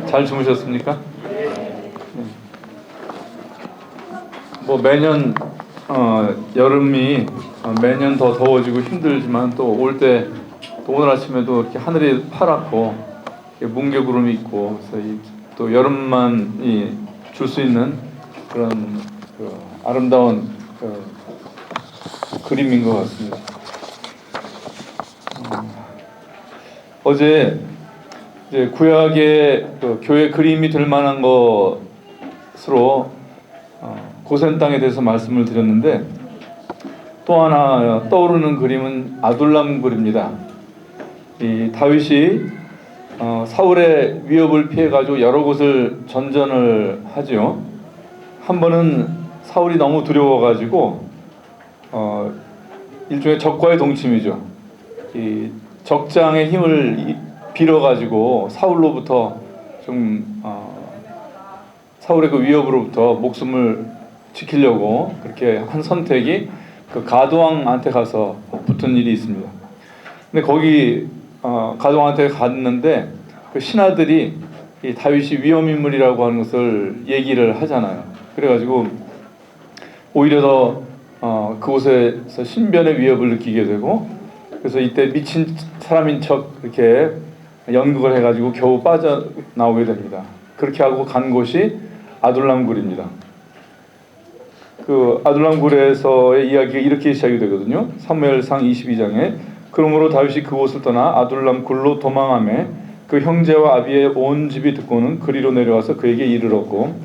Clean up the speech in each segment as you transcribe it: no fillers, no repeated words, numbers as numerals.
잘 주무셨습니까? 뭐 매년 여름이 매년 더 더워지고 힘들지만 또 올 때 또 오늘 아침에도 이렇게 하늘이 파랗고 뭉게구름이 있고 그래서 또 여름만이 줄 수 있는 그런 아름다운 그림인 것 같습니다. 어제 이제 구약의 교회 그림이 될 만한 것으로 고센 땅에 대해서 말씀을 드렸는데 또 하나 떠오르는 그림은 아둘람 굴입니다. 이 다윗이 사울의 위협을 피해 가지고 여러 곳을 전전을 하죠. 한 번은 사울이 너무 두려워 가지고 일종의 적과의 동침이죠. 이 적장의 힘을 빌어가지고 사울로부터 좀 사울의 그 위협으로부터 목숨을 지키려고 그렇게 한 선택이 그 가드왕한테 가서 붙은 일이 있습니다. 근데 거기 가드왕한테 갔는데 그 신하들이 이 다윗이 위험인물이라고 하는 것을 얘기를 하잖아요. 그래가지고 오히려 더 그곳에서 신변의 위협을 느끼게 되고 그래서 이때 미친 사람인 척 이렇게 연극을 해가지고 겨우 빠져나오게 됩니다. 그렇게 하고 간 곳이 아둘람 굴입니다. 그 아둘람 굴에서의 이야기가 이렇게 시작이 되거든요. 사무엘상 22장에 그러므로 다윗이 그곳을 떠나 아둘람 굴로 도망하며 그 형제와 아비의 온 집이 듣고는 그리로 내려와서 그에게 이르렀고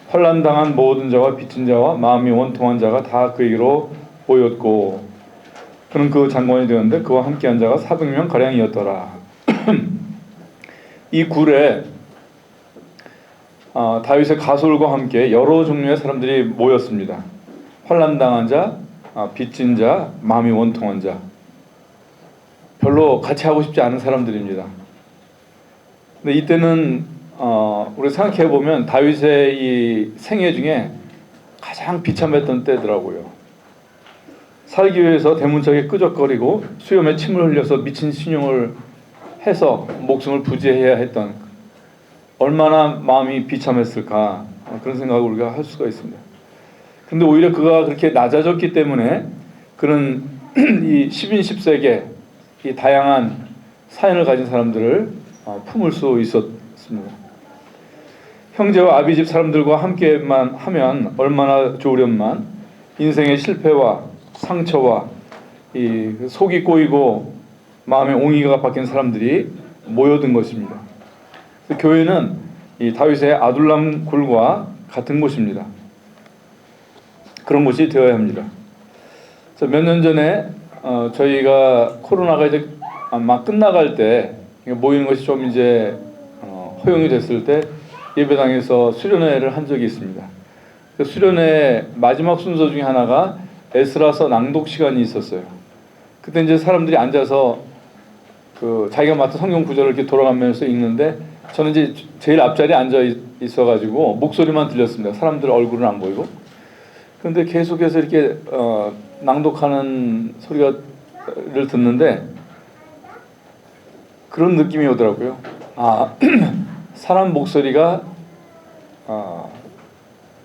환난당한 모든 자와 빚진 자와 마음이 원통한 자가 다 그에게로 모였고 그는 그 장관이 되었는데 그와 함께한 자가 400명 가량이었더라. 이 굴에 다윗의 가솔과 함께 여러 종류의 사람들이 모였습니다. 환난당한 자, 빚진 자, 마음이 원통한 자. 별로 같이 하고 싶지 않은 사람들입니다. 근데 이때는 우리 생각해 보면 다윗의 이 생애 중에 가장 비참했던 때더라고요. 살기 위해서 대문짝에 끄적거리고 수염에 침을 흘려서 미친 신용을 해서 목숨을 부지해야 했던 얼마나 마음이 비참했을까 그런 생각을 우리가 할 수가 있습니다. 근데 오히려 그가 그렇게 낮아졌기 때문에 그는 이 10인 10색의 이 다양한 사연을 가진 사람들을 품을 수 있었습니다. 형제와 아비 집 사람들과 함께만 하면 얼마나 좋으련만 인생의 실패와 상처와 이 속이 꼬이고 마음의 옹이가 박힌 사람들이 모여든 것입니다. 교회는 이 다윗의 아둘람 굴과 같은 곳입니다. 그런 곳이 되어야 합니다. 몇 년 전에 저희가 코로나가 이제 막 끝나갈 때 모이는 것이 좀 이제 허용이 됐을 때 예배당에서 수련회를 한 적이 있습니다. 수련회 마지막 순서 중에 하나가 에스라서 낭독 시간이 있었어요. 그때 이제 사람들이 앉아서 그 자기가 맡은 성경 구절을 이렇게 돌아가면서 읽는데 저는 이제 제일 앞자리에 앉아 있어가지고 목소리만 들렸습니다. 사람들 얼굴은 안 보이고. 그런데 계속해서 이렇게 낭독하는 소리를 듣는데 그런 느낌이 오더라고요. 사람 목소리가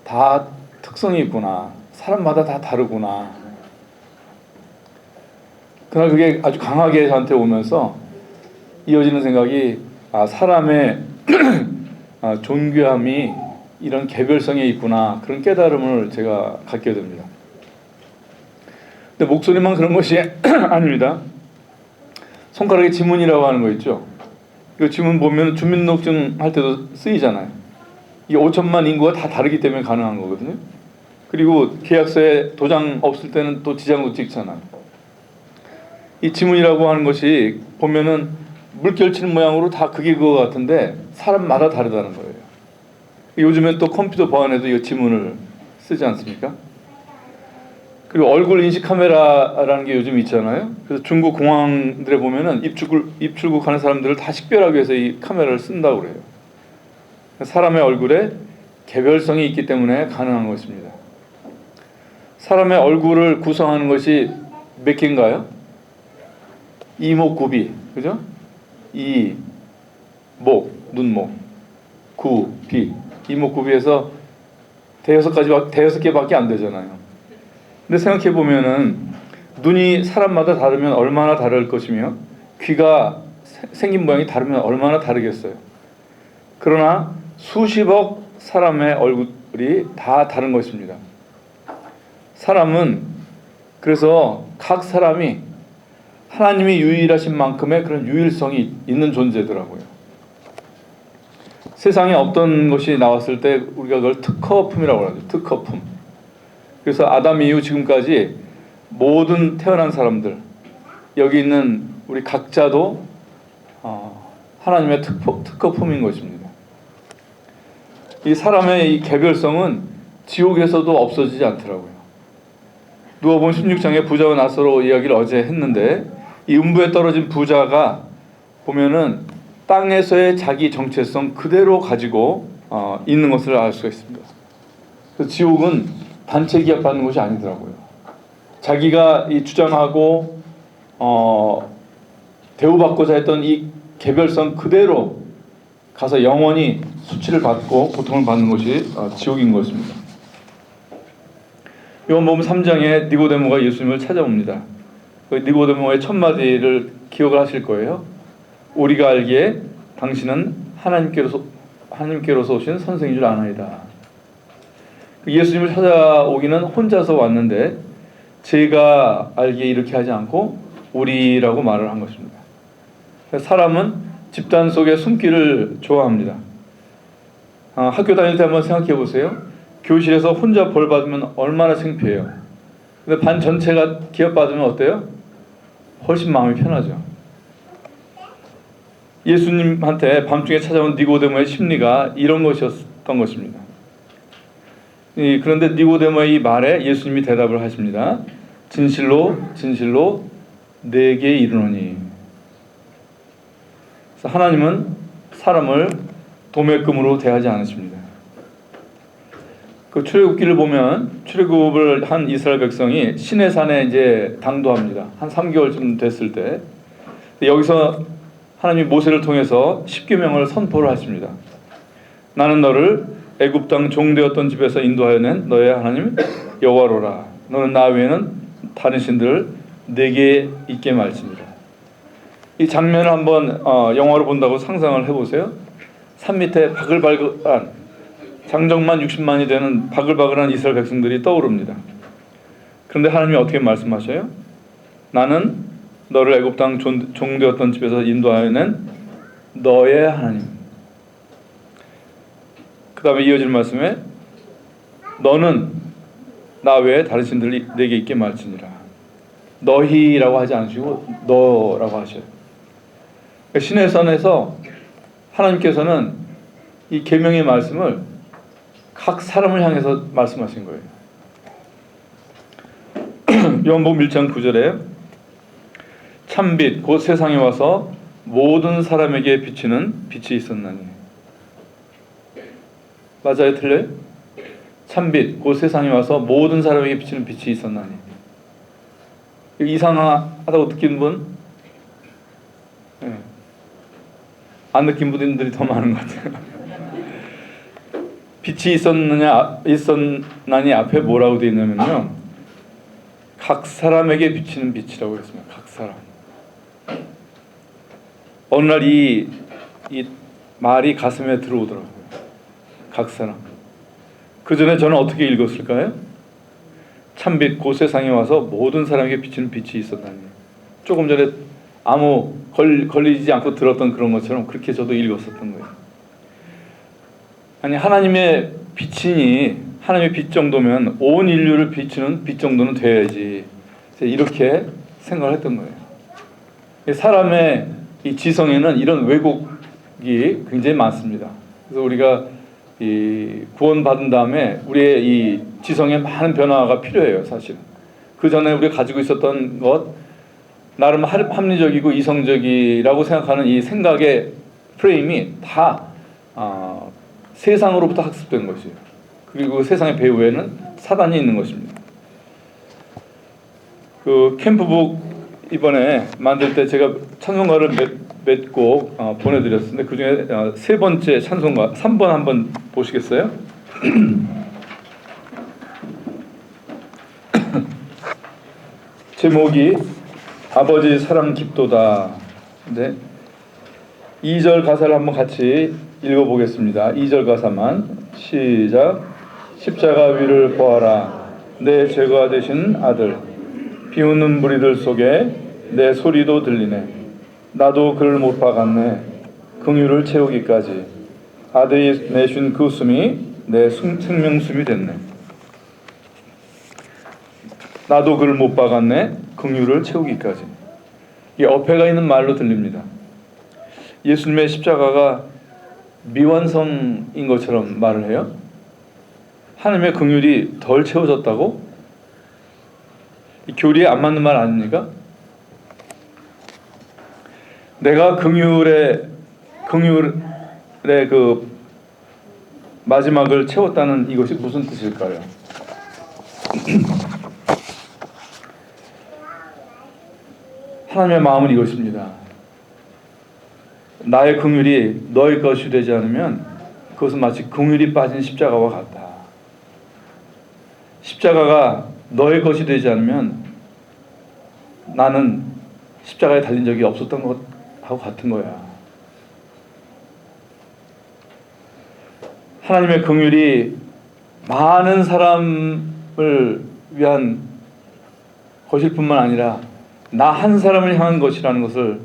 다 특성이 있구나. 사람마다 다 다르구나. 그날 그게 아주 강하게 저한테 오면서 이어지는 생각이 사람의 존귀함이 이런 개별성에 있구나 그런 깨달음을 제가 갖게 됩니다. 근데 목소리만 그런 것이 아닙니다. 손가락에 지문이라고 하는 거 있죠. 이 지문 보면 주민등록증 할 때도 쓰이잖아요. 이 5천만 인구가 다 다르기 때문에 가능한 거거든요. 그리고 계약서에 도장 없을 때는 또 지장도 찍잖아요. 이 지문이라고 하는 것이 보면은 물결치는 모양으로 다 그게 그거 같은데 사람마다 다르다는 거예요. 요즘엔 또 컴퓨터 보안에도 이 지문을 쓰지 않습니까? 그리고 얼굴 인식 카메라라는 게 요즘 있잖아요. 그래서 중국 공항들에 보면은 입출국하는 사람들을 다 식별하기 위해서 이 카메라를 쓴다고 그래요. 사람의 얼굴에 개별성이 있기 때문에 가능한 것입니다. 사람의 얼굴을 구성하는 것이 몇 개인가요? 이목구비, 그죠? 이, 목, 눈목, 구, 비. 이목구비에서 대여섯 개밖에 안 되잖아요. 근데 생각해 보면은 눈이 사람마다 다르면 얼마나 다를 것이며 귀가 생긴 모양이 다르면 얼마나 다르겠어요. 그러나 수십억 사람의 얼굴이 다 다른 것입니다. 사람은 그래서 각 사람이 하나님이 유일하신 만큼의 그런 유일성이 있는 존재더라고요. 세상에 없던 것이 나왔을 때 우리가 그걸 특허품이라고 하죠. 특허품. 그래서 아담 이후 지금까지 모든 태어난 사람들, 여기 있는 우리 각자도 하나님의 특허품인 것입니다. 이 사람의 이 개별성은 지옥에서도 없어지지 않더라고요. 누가복음 16장에 부자와 나사로 이야기를 어제 했는데, 이 음부에 떨어진 부자가 보면은 땅에서의 자기 정체성 그대로 가지고 있는 것을 알 수가 있습니다. 그래서 지옥은 단체 기합받는 것이 아니더라고요. 자기가 이 주장하고 대우받고자 했던 이 개별성 그대로 가서 영원히 수치를 받고 고통을 받는 것이 지옥인 것입니다. 요한복음 3장에 니고데모가 예수님을 찾아옵니다. 그 니고데모의 첫 마디를 기억을 하실 거예요. 우리가 알기에 당신은 하나님께로서 오신 선생인 줄 아나이다. 예수님을 찾아오기는 혼자서 왔는데 제가 알기에 이렇게 하지 않고 우리라고 말을 한 것입니다. 사람은 집단 속의 숨기를 좋아합니다. 학교 다닐 때 한번 생각해 보세요. 교실에서 혼자 벌 받으면 얼마나 창피해요. 근데 반 전체가 기합 받으면 어때요? 훨씬 마음이 편하죠. 예수님한테 밤중에 찾아온 니고데모의 심리가 이런 것이었던 것입니다. 그런데 니고데모의 이 말에 예수님이 대답을 하십니다. 진실로 진실로 내게 이르노니. 그래서 하나님은 사람을 도매금으로 대하지 않으십니다. 그 출애굽기를 보면 출애굽을 한 이스라엘 백성이 시내산에 이제 당도합니다. 한 3개월쯤 됐을 때 여기서 하나님이 모세를 통해서 십계명을 선포를 하십니다. 나는 너를 애굽 땅 종되었던 집에서 인도하여 낸 너의 하나님 여호와로라. 너는 나 외에는 다른 신들을 내게 있게 말지니라. 이 장면을 한번 영화로 본다고 상상을 해보세요. 산 밑에 바글바글한 장정만 60만이 되는 바글바글한 이스라엘 백성들이 떠오릅니다. 그런데 하나님이 어떻게 말씀하셔요? 나는 너를 애굽 땅 종되었던 집에서 인도하여 낸 너의 하나님. 그 다음에 이어질 말씀에 너는 나 외에 다른 신들이 내게 있게 말지니라. 너희라고 하지 않으시고 너라고 하셔요. 시내산에서 하나님께서는 이 계명의 말씀을 각 사람을 향해서 말씀하신 거예요. 요한복음 1장 9절에 참빛 곧 세상에 와서 모든 사람에게 비치는 빛이 있었나니. 맞아요? 틀려요? 참빛 곧 세상에 와서 모든 사람에게 비치는 빛이 있었나니. 이상하다고 느낀 분? 네. 안 느낀 분들이 더 많은 것 같아요. 빛이 있었나니 앞에 뭐라고 되어 있냐면요, 각 사람에게 비치는 빛이라고 했습니다. 각 사람. 어느 날 이 말이 가슴에 들어오더라고요. 각 사람. 그 전에 저는 어떻게 읽었을까요? 참빛 곧 세상에 와서 모든 사람에게 비치는 빛이 있었다니. 조금 전에 아무 걸리지 않고 들었던 그런 것처럼 그렇게 저도 읽었었던 거예요. 아니, 하나님의 빛이니 하나님의 빛 정도면 온 인류를 비추는 빛 정도는 돼야지, 이렇게 생각을 했던 거예요. 사람의 이 지성에는 이런 왜곡이 굉장히 많습니다. 그래서 우리가 이 구원받은 다음에 우리의 이 지성에 많은 변화가 필요해요. 사실 그 전에 우리가 가지고 있었던 것, 나름 합리적이고 이성적이라고 생각하는 이 생각의 프레임이 다 세상으로부터 학습된 것이에요. 그리고 세상의 배후에는 사단이 있는 것입니다. 그 캠프북 이번에 만들 때 제가 찬송가를 몇 곡 보내드렸습니다. 그 중에 세 번째 찬송가 3번 한번 보시겠어요? 제목이 아버지 사랑 깊도다. 네. 2절 가사를 한번 같이 읽어보겠습니다. 2절 가사만 시작. 십자가 위를 보아라 내 죄가 되신 아들 비웃는 무리들 속에 내 소리도 들리네. 나도 그를 못 박았네. 긍휼을 채우기까지 아들이 내쉰 그 숨이 내 생명숨이 됐네. 나도 그를 못 박았네. 긍휼을 채우기까지. 이게 어폐가 있는 말로 들립니다. 예수님의 십자가가 미완성인 것처럼 말을 해요. 하나님의 긍휼이 덜 채워졌다고? 이 교리에 안 맞는 말 아닙니까? 내가 긍휼의 그 마지막을 채웠다는 이것이 무슨 뜻일까요? 하나님의 마음은 이것입니다. 나의 긍휼이 너의 것이 되지 않으면 그것은 마치 긍휼이 빠진 십자가와 같다. 십자가가 너의 것이 되지 않으면 나는 십자가에 달린 적이 없었던 것하고 같은 거야. 하나님의 긍휼이 많은 사람을 위한 것일 뿐만 아니라 나 한 사람을 향한 것이라는 것을,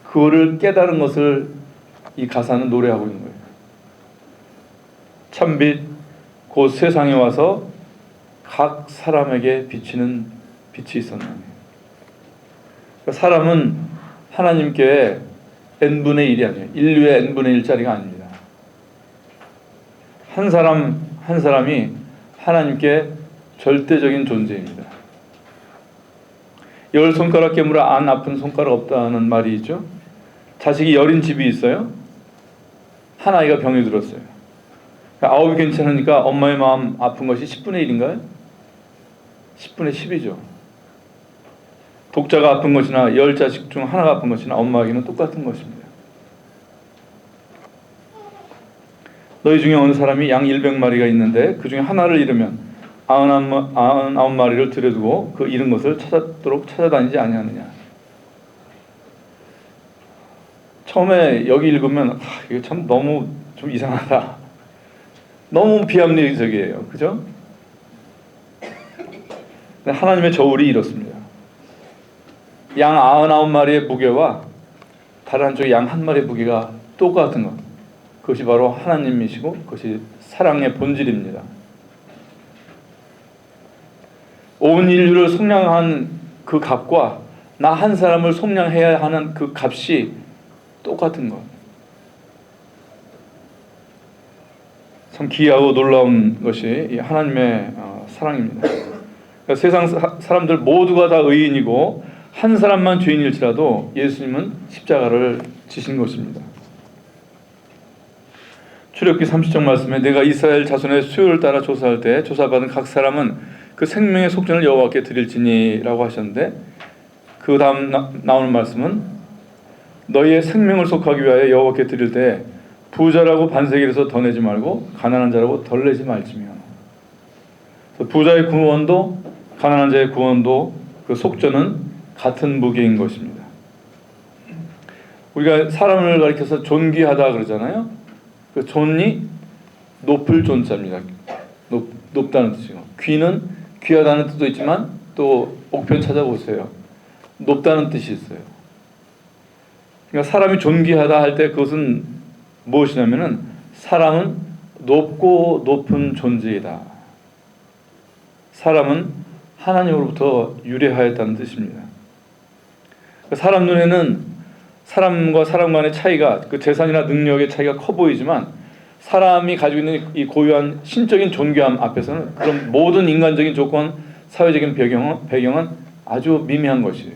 그거를 깨달은 것을 이 가사는 노래하고 있는 거예요. 참빛 곧 세상에 와서 각 사람에게 비치는 빛이 있었나니. 사람은 하나님께 n분의 1이 아니에요. 인류의 n분의 1짜리가 아닙니다. 한 사람 한 사람이 하나님께 절대적인 존재입니다. 열 손가락 깨물어 안 아픈 손가락 없다는 말이 있죠. 자식이 10인 집이 있어요. 한 아이가 병이 들었어요. 9이 괜찮으니까 엄마의 마음 아픈 것이 10분의 1인가요? 10분의 10이죠. 독자가 아픈 것이나 10자식 중 하나가 아픈 것이나 엄마에게는 똑같은 것입니다. 너희 중에 어느 사람이 양 100마리가 있는데 그 중에 하나를 잃으면 99마리를 들여두고 그 잃은 것을 찾도록 찾아다니지 아니하느냐. 처음에 여기 읽으면 이게 참 너무 좀 이상하다. 너무 비합리적이에요. 그죠? 하나님의 저울이 이렇습니다. 양 99마리의 무게와 다른 한쪽 양 1마리의 무게가 똑같은 것. 그것이 바로 하나님이시고 그것이 사랑의 본질입니다. 온 인류를 속량한 그 값과 나 한 사람을 속량해야 하는 그 값이 똑같은 것. 참 귀하고 놀라운 것이 하나님의 사랑입니다. 그러니까 세상 사람들 모두가 다 의인이고 한 사람만 죄인일지라도 예수님은 십자가를 지신 것입니다. 출애굽기 30장 말씀에 내가 이스라엘 자손의 수요를 따라 조사할 때 조사받은 각 사람은 그 생명의 속전을 여호와께 드릴지니 라고 하셨는데, 그 다음 나오는 말씀은 너희의 생명을 속하기 위하여 여호와께 드릴 때 부자라고 반세길에서 더 내지 말고 가난한 자라고 덜 내지 말지며. 부자의 구원도 가난한 자의 구원도 그 속전은 같은 무게인 것입니다. 우리가 사람을 가리켜서 존귀하다 그러잖아요. 그 존이 높을 존자입니다. 높다는 뜻이고, 귀는 귀하다는 뜻도 있지만 또 옥편 찾아보세요. 높다는 뜻이 있어요. 그러니까 사람이 존귀하다 할 때 그것은 무엇이냐면은 사람은 높고 높은 존재이다. 사람은 하나님으로부터 유래하였다는 뜻입니다. 사람 눈에는 사람과 사람 간의 차이가, 그 재산이나 능력의 차이가 커 보이지만 사람이 가지고 있는 이 고유한 신적인 존귀함 앞에서는 그런 모든 인간적인 조건, 사회적인 배경은 아주 미미한 것이에요.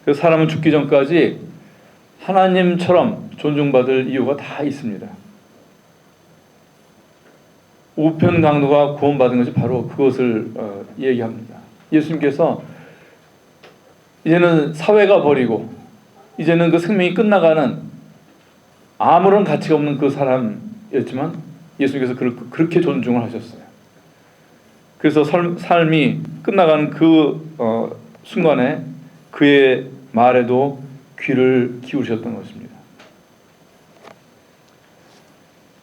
그래서 사람은 죽기 전까지 하나님처럼 존중받을 이유가 다 있습니다. 우편 강도가 구원받은 것이 바로 그것을 얘기합니다. 예수님께서 이제는 사회가 버리고 이제는 그 생명이 끝나가는 아무런 가치가 없는 그 사람이었지만 예수님께서 그렇게 존중을 하셨어요. 그래서 삶이 끝나가는 그 순간에 그의 말에도 귀를 기울이셨던 것입니다.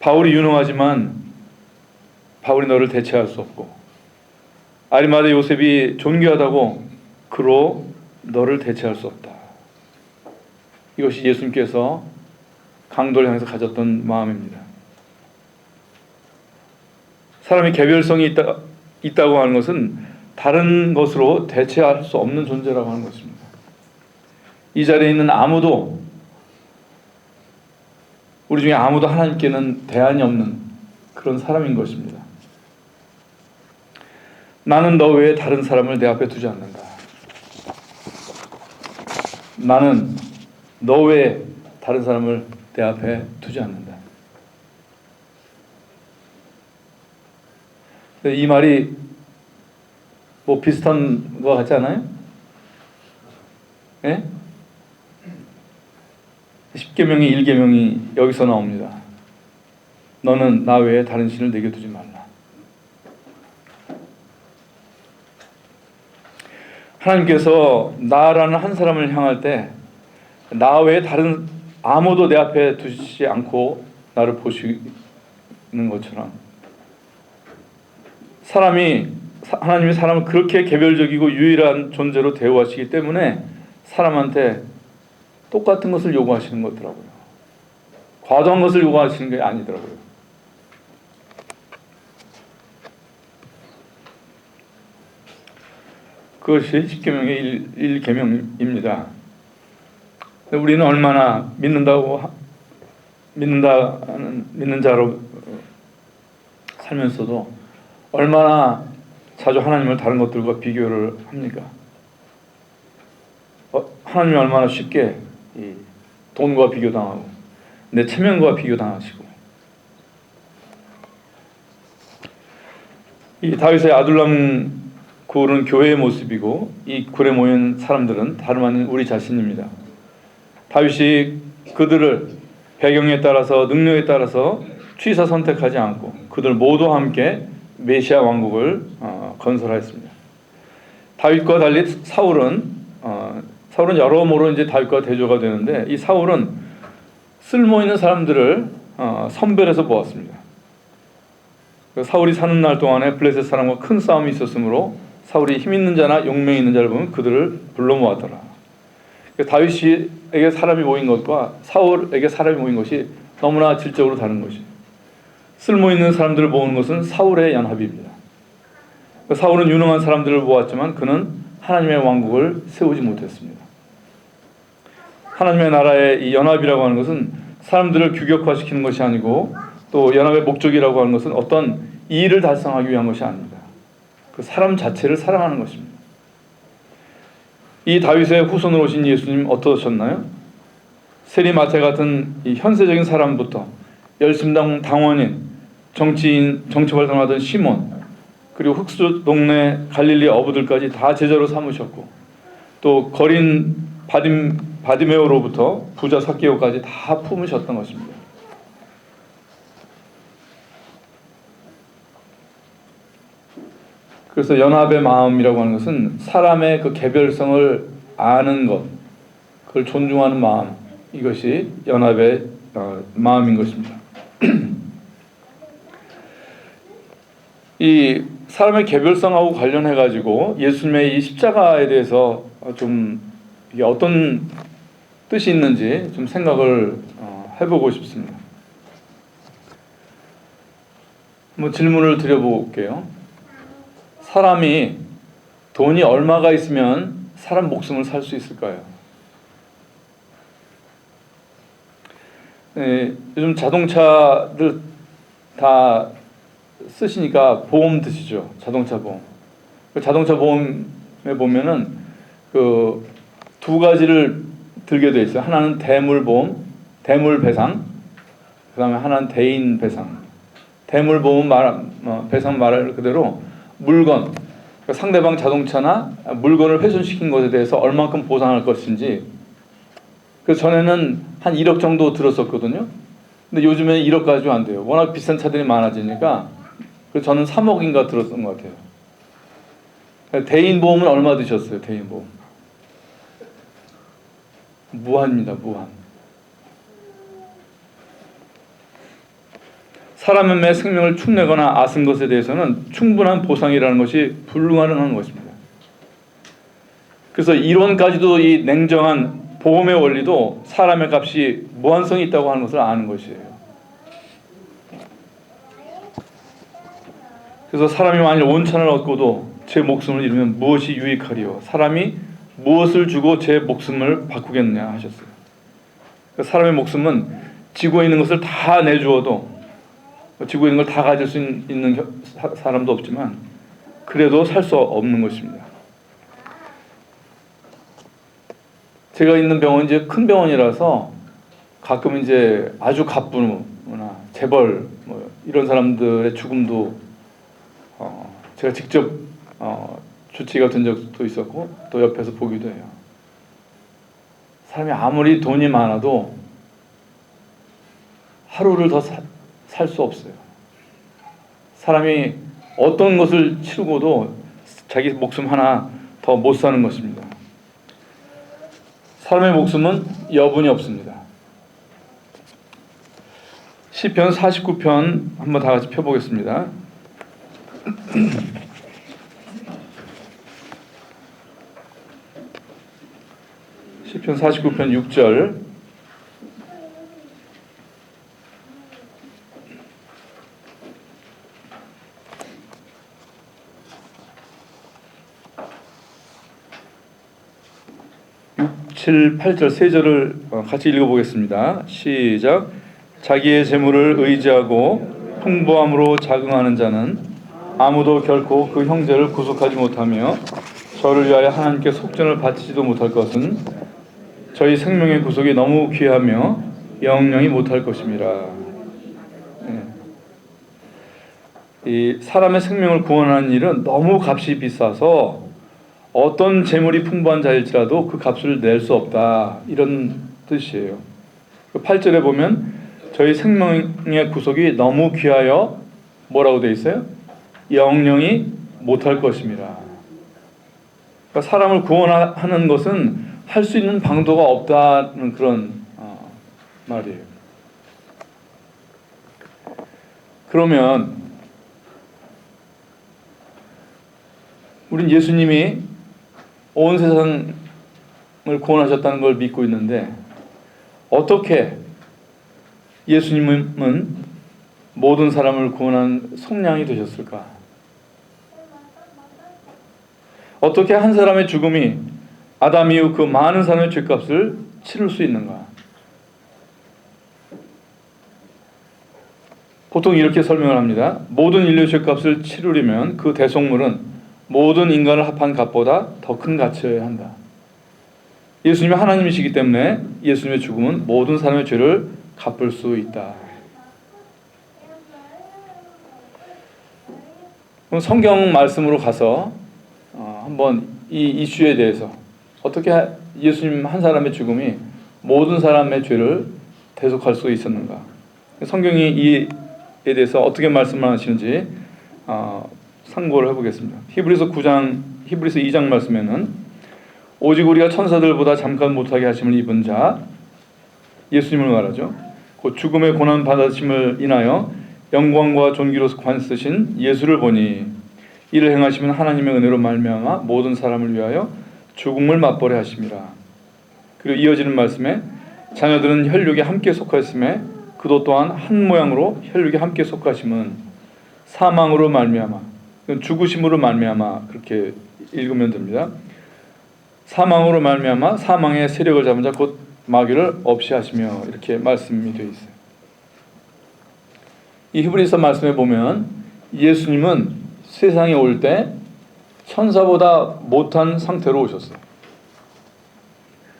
바울이 유능하지만 바울이 너를 대체할 수 없고, 아리마대 요셉이 존귀하다고 그로 너를 대체할 수 없다. 이것이 예수님께서 강도를 향해서 가졌던 마음입니다. 사람이 개별성이 있다고 하는 것은 다른 것으로 대체할 수 없는 존재라고 하는 것입니다. 이 자리에 있는 아무도, 우리 중에 아무도 하나님께는 대안이 없는 그런 사람인 것입니다. 나는 너 외에 다른 사람을 내 앞에 두지 않는다. 나는 너 외에 다른 사람을 내 앞에 두지 않는다. 이 말이 뭐 비슷한 거 같지 않아요? 예? 10계명의 1계명이 여기서 나옵니다. 너는 나 외에 다른 신을 내게 두지 말라. 하나님께서 나라는 한 사람을 향할 때 나 외에 다른 아무도 내 앞에 두지 않고 나를 보시는 것처럼, 하나님이 사람을 그렇게 개별적이고 유일한 존재로 대우하시기 때문에 사람한테 똑같은 것을 요구하시는 거더라고요. 과도한 것을 요구하시는 게 아니더라고요. 그것이 10계명의 1계명입니다. 우리는 얼마나 믿는 자로 살면서도 얼마나 자주 하나님을 다른 것들과 비교를 합니까? 하나님이 얼마나 쉽게 돈과 비교당하고 내 체면과 비교당하시고, 이 다윗의 아둘람 굴은 교회의 모습이고 이 굴에 모인 사람들은 다름 아닌 우리 자신입니다. 다윗이 그들을 배경에 따라서 능력에 따라서 취사 선택하지 않고 그들 모두 함께 메시아 왕국을 건설하였습니다. 다윗과 달리 사울은 여러모로 이제 다윗과 대조가 되는데, 이 사울은 쓸모 있는 사람들을 선별해서 모았습니다. 사울이 사는 날 동안에 블레셋 사람과 큰 싸움이 있었으므로 사울이 힘 있는 자나 용맹 있는 자를 보면 그들을 불러 모았더라. 다윗에게 사람이 모인 것과 사울에게 사람이 모인 것이 너무나 질적으로 다른 것이, 쓸모 있는 사람들을 모은 것은 사울의 연합입니다. 사울은 유능한 사람들을 모았지만 그는 하나님의 왕국을 세우지 못했습니다. 하나님의 나라의 이 연합이라고 하는 것은 사람들을 규격화시키는 것이 아니고, 또 연합의 목적이라고 하는 것은 어떤 이의를 달성하기 위한 것이 아닙니다. 그 사람 자체를 사랑하는 것입니다. 이 다윗의 후손으로 오신 예수님 어떠셨나요? 세리마태 같은 이 현세적인 사람부터 열심당 당원인, 정치 활동하던 시몬, 그리고 흑수 동네 갈릴리 어부들까지 다 제자로 삼으셨고, 또 거린 바디메오로부터 부자 삭개오까지 다 품으셨던 것입니다. 그래서 연합의 마음이라고 하는 것은 사람의 그 개별성을 아는 것, 그걸 존중하는 마음, 이것이 연합의 마음인 것입니다. 이 사람의 개별성하고 관련해 가지고 예수님의 이 십자가에 대해서 좀 이게 어떤 뜻이 있는지 좀 생각을 해보고 싶습니다. 한번 질문을 드려볼게요. 사람이 돈이 얼마가 있으면 사람 목숨을 살 수 있을까요? 요즘 자동차들 다 쓰시니까 보험 드시죠. 자동차 보험. 자동차 보험에 보면은 그 두 가지를 들게 돼 있어요. 하나는 대물 보험, 대물 배상. 그다음에 하나는 대인 배상. 대물 보험 배상 말 그대로 물건, 그러니까 상대방 자동차나 물건을 훼손시킨 것에 대해서 얼만큼 보상할 것인지, 그래서 전에는 한 1억 정도 들었었거든요. 근데 요즘에는 1억까지도 안 돼요. 워낙 비싼 차들이 많아지니까. 그래서 저는 3억인가 들었던 것 같아요. 대인 보험은 얼마 드셨어요? 대인 보험 무한입니다. 무한. 사람의 생명을 축내거나 앗은 것에 대해서는 충분한 보상이라는 것이 불가능한 것입니다. 그래서 이론까지도 이 냉정한 보험의 원리도 사람의 값이 무한성이 있다고 하는 것을 아는 것이에요. 그래서 사람이 만일 온천을 얻고도 제 목숨을 잃으면 무엇이 유익하리요? 사람이 무엇을 주고 제 목숨을 바꾸겠느냐 하셨어요. 그러니까 사람의 목숨은 지구에 있는 것을 다 내주어도, 지구에 있는 걸 다 가질 수 있는 사람도 없지만 그래도 살 수 없는 것입니다. 제가 있는 병원이 이제 큰 병원이라서 가끔 이제 아주 갑부나 재벌 뭐 이런 사람들의 죽음도 제가 직접 주치의가 된 적도 있었고 또 옆에서 보기도 해요. 사람이 아무리 돈이 많아도 하루를 더 살 수 없어요. 사람이 어떤 것을 치르고도 자기 목숨 하나 더 못 사는 것입니다. 사람의 목숨은 여분이 없습니다. 시편 49편 한번 다 같이 펴보겠습니다. 시편 49편 6절. 육, 7, 8절 세 절을 같이 읽어보겠습니다. 시작. 자기의 재물을 의지하고 풍부함으로 자긍하는 자는 아무도 결코 그 형제를 구속하지 못하며 저를 위하여 하나님께 속전을 바치지도 못할 것은 저희 생명의 구속이 너무 귀하며 영영이 못할 것입니다. 이 사람의 생명을 구원하는 일은 너무 값이 비싸서 어떤 재물이 풍부한 자일지라도 그 값을 낼 수 없다, 이런 뜻이에요. 8절에 보면 저희 생명의 구속이 너무 귀하여 뭐라고 되어 있어요? 영영이 못할 것입니다. 그러니까 사람을 구원하는 것은 할 수 있는 방도가 없다는 그런 말이에요. 그러면 우린 예수님이 온 세상을 구원하셨다는 걸 믿고 있는데 어떻게 예수님은 모든 사람을 구원한 속량이 되셨을까? 어떻게 한 사람의 죽음이 아담 이후 그 많은 사람의 죄값을 치를 수 있는가? 보통 이렇게 설명을 합니다. 모든 인류의 죄값을 치르려면 그 대속물은 모든 인간을 합한 값보다 더 큰 가치여야 한다. 예수님이 하나님이시기 때문에 예수님의 죽음은 모든 사람의 죄를 갚을 수 있다. 그럼 성경 말씀으로 가서 한번 이 이슈에 대해서 어떻게 예수님 한 사람의 죽음이 모든 사람의 죄를 대속할 수 있었는가? 성경이 이에 대해서 어떻게 말씀을 하시는지 상고를 해보겠습니다. 히브리서 2장 말씀에는 오직 우리가 천사들보다 잠깐 못하게 하심을 입은 자, 예수님을 말하죠. 곧 죽음의 고난 받으심을 인하여 영광과 존귀로 관쓰신 예수를 보니 이를 행하시면 하나님의 은혜로 말미암아 모든 사람을 위하여 죽음을 맛보게 하심이라. 그리고 이어지는 말씀에 자녀들은 혈육에 함께 속하였음에 그도 또한 한 모양으로 혈육에 함께 속하심은 사망으로 말미암아, 죽으심으로 말미암아, 그렇게 읽으면 됩니다. 사망으로 말미암아 사망의 세력을 잡은 자 곧 마귀를 없이 하시며, 이렇게 말씀이 되어 있어요. 이 히브리서 말씀에 보면 예수님은 세상에 올 때 천사보다 못한 상태로 오셨어요.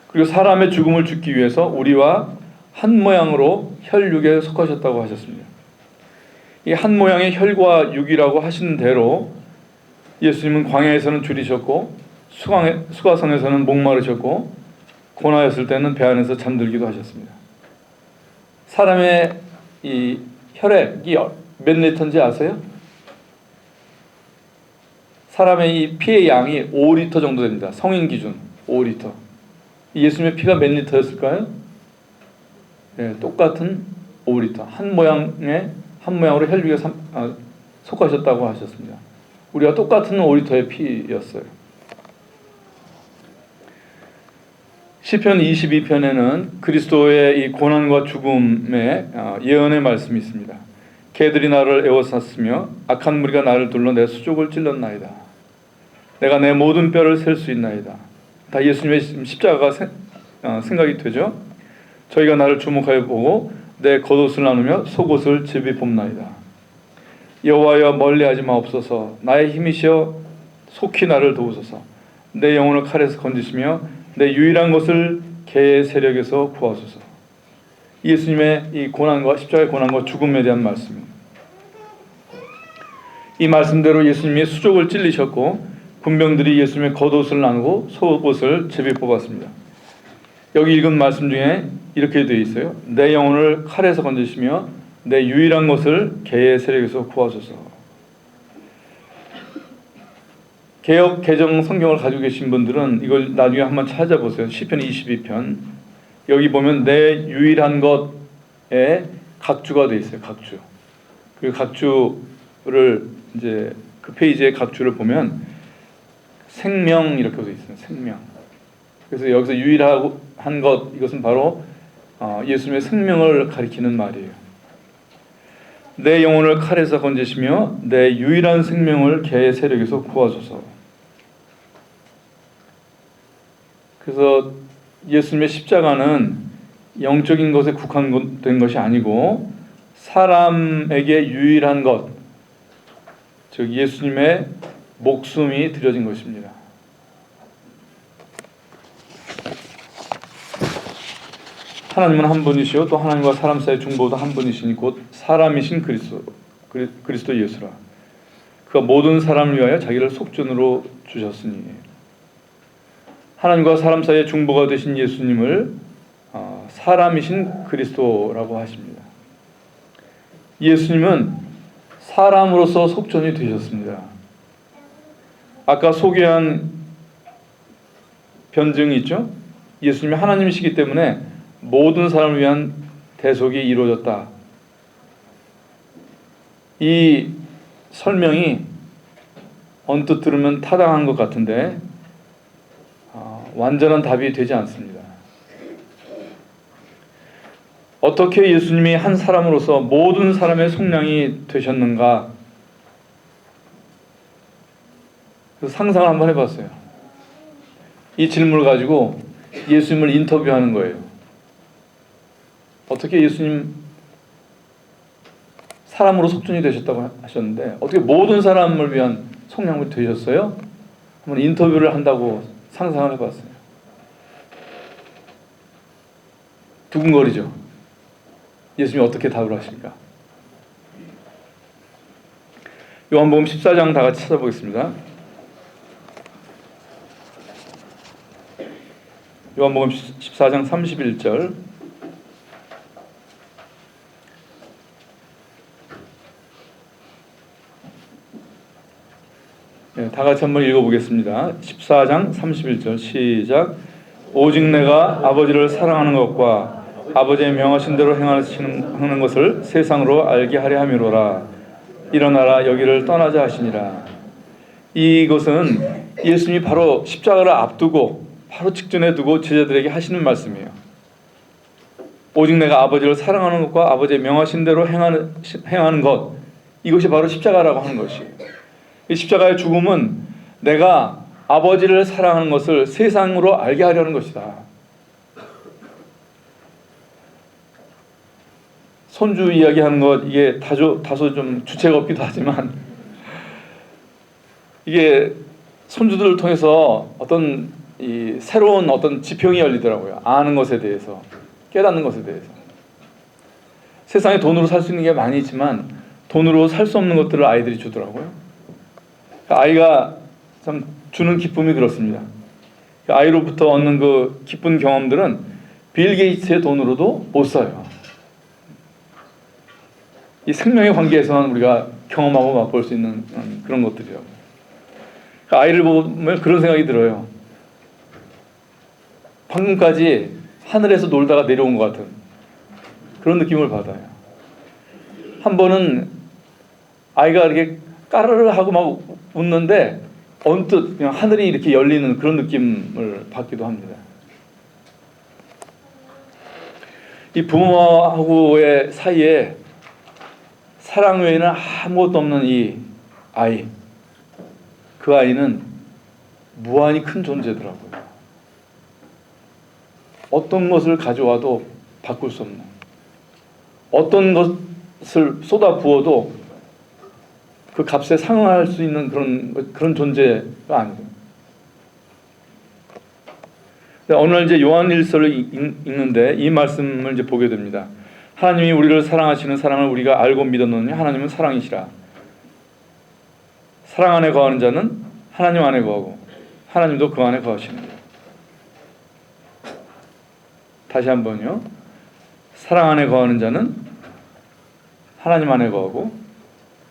그리고 사람의 죽음을 죽기 위해서 우리와 한 모양으로 혈육에 속하셨다고 하셨습니다. 이 한 모양의 혈과 육이라고 하신 대로 예수님은 광야에서는 줄이셨고 수가성에서는 목마르셨고 고나였을 때는 배 안에서 잠들기도 하셨습니다. 사람의 이 혈액이 몇 리터인지 아세요? 사람의 이 피의 양이 5리터 정도 됩니다. 성인 기준 5리터. 예수님의 피가 몇 리터였을까요? 네, 똑같은 5리터. 한 모양으로 혈육에 속하셨다고 하셨습니다. 우리가 똑같은 5리터의 피였어요. 시편 22편에는 그리스도의 이 고난과 죽음의 예언의 말씀이 있습니다. 개들이 나를 에워쌌으며 악한 무리가 나를 둘러 내 수족을 찔렀나이다. 내가 내 모든 뼈를 셀 수 있나이다. 다 예수님의 십자가가 생각이 되죠. 저희가 나를 주목하여 보고 내 겉옷을 나누며 속옷을 제비 봅나이다. 여호와여 멀리하지 마옵소서. 나의 힘이시여 속히 나를 도우소서. 내 영혼을 칼에서 건지시며 내 유일한 것을 개의 세력에서 구하소서. 예수님의 이 고난과 십자가의 고난과 죽음에 대한 말씀입니다. 이 말씀대로 예수님이 수족을 찔리셨고 군병들이 예수님의 겉옷을 나누고 속옷을 제비 뽑았습니다. 여기 읽은 말씀 중에 이렇게 되어 있어요. 내 영혼을 칼에서 건지시며 내 유일한 것을 개의 세력에서 구하소서. 개역 개정 성경을 가지고 계신 분들은 이걸 나중에 한번 찾아보세요. 시편 22편. 여기 보면 내 유일한 것에 각주가 되어 있어요. 각주. 그 각주를 이제 그 페이지의 각주를 보면 생명 이렇게 되어 있어요. 생명. 그래서 여기서 유일한 것, 이것은 바로 예수님의 생명을 가리키는 말이에요. 내 영혼을 칼에서 건지시며 내 유일한 생명을 개의 세력에서 구하소서. 그래서 예수님의 십자가는 영적인 것에 국한된 것이 아니고 사람에게 유일한 것, 즉 예수님의 목숨이 드려진 것입니다. 하나님은 한 분이시요 또 하나님과 사람 사이의 중보도 한 분이시니 곧 사람이신 그리스도 예수라. 그가 모든 사람을 위하여 자기를 속전으로 주셨으니. 하나님과 사람 사이의 중보가 되신 예수님을 사람이신 그리스도라고 하십니다. 예수님은 사람으로서 속전이 되셨습니다. 아까 소개한 변증이 있죠? 예수님이 하나님이시기 때문에 모든 사람을 위한 대속이 이루어졌다. 이 설명이 언뜻 들으면 타당한 것 같은데 완전한 답이 되지 않습니다. 어떻게 예수님이 한 사람으로서 모든 사람의 속량이 되셨는가? 그래서 상상을 한번 해봤어요. 이 질문을 가지고 예수님을 인터뷰하는 거예요. 어떻게 예수님 사람으로 속전이 되셨다고 하셨는데 어떻게 모든 사람을 위한 속량이 되셨어요? 한번 인터뷰를 한다고 상상을 해봤어요. 두근거리죠. 예수님이 어떻게 답을 하실까? 요한복음 14장 다 같이 찾아보겠습니다. 요한복음 14장 31절. 네, 다 같이 한번 읽어보겠습니다. 14장 31절 시작. 오직 내가 아버지를 사랑하는 것과 아버지의 명하신 대로 행하는 것을 세상으로 알게 하려 함이로라. 일어나라 여기를 떠나자 하시니라. 이것은 예수님이 바로 십자가를 앞두고 바로 직전에 두고 제자들에게 하시는 말씀이에요. 오직 내가 아버지를 사랑하는 것과 아버지의 명하신 대로 행하는 것, 이것이 바로 십자가라고 하는 것이에요. 이 십자가의 죽음은 내가 아버지를 사랑하는 것을 세상으로 알게 하려는 것이다. 손주 이야기하는 것, 이게 다소 좀 주체가 없기도 하지만 이게 손주들을 통해서 어떤 새로운 어떤 지평이 열리더라고요. 아는 것에 대해서, 깨닫는 것에 대해서. 세상에 돈으로 살 수 있는 게 많이 있지만 돈으로 살 수 없는 것들을 아이들이 주더라고요. 아이가 참 주는 기쁨이 그렇습니다. 아이로부터 얻는 그 기쁜 경험들은 빌 게이츠의 돈으로도 못 사요. 이 생명의 관계에서만 우리가 경험하고 맛볼 수 있는 그런 것들이요. 아이를 보면 그런 생각이 들어요. 방금까지 하늘에서 놀다가 내려온 것 같은 그런 느낌을 받아요. 한 번은 아이가 이렇게 까르르 하고 막 웃는데 언뜻 그냥 하늘이 이렇게 열리는 그런 느낌을 받기도 합니다. 이 부모하고의 사이에 사랑 외에는 아무것도 없는 이 아이, 그 아이는 무한히 큰 존재더라고요. 어떤 것을 가져와도 바꿀 수 없는, 어떤 것을 쏟아 부어도 그 값에 상응할 수 있는 그런 존재가 아니에요. 어느 날 이제 요한일서를 읽는데 이 말씀을 이제 보게 됩니다. 하나님이 우리를 사랑하시는 사랑을 우리가 알고 믿었느니 하나님은 사랑이시라. 사랑 안에 거하는 자는 하나님 안에 거하고 하나님도 그 안에 거하시느니라. 다시 한번요. 사랑 안에 거하는 자는 하나님 안에 거하고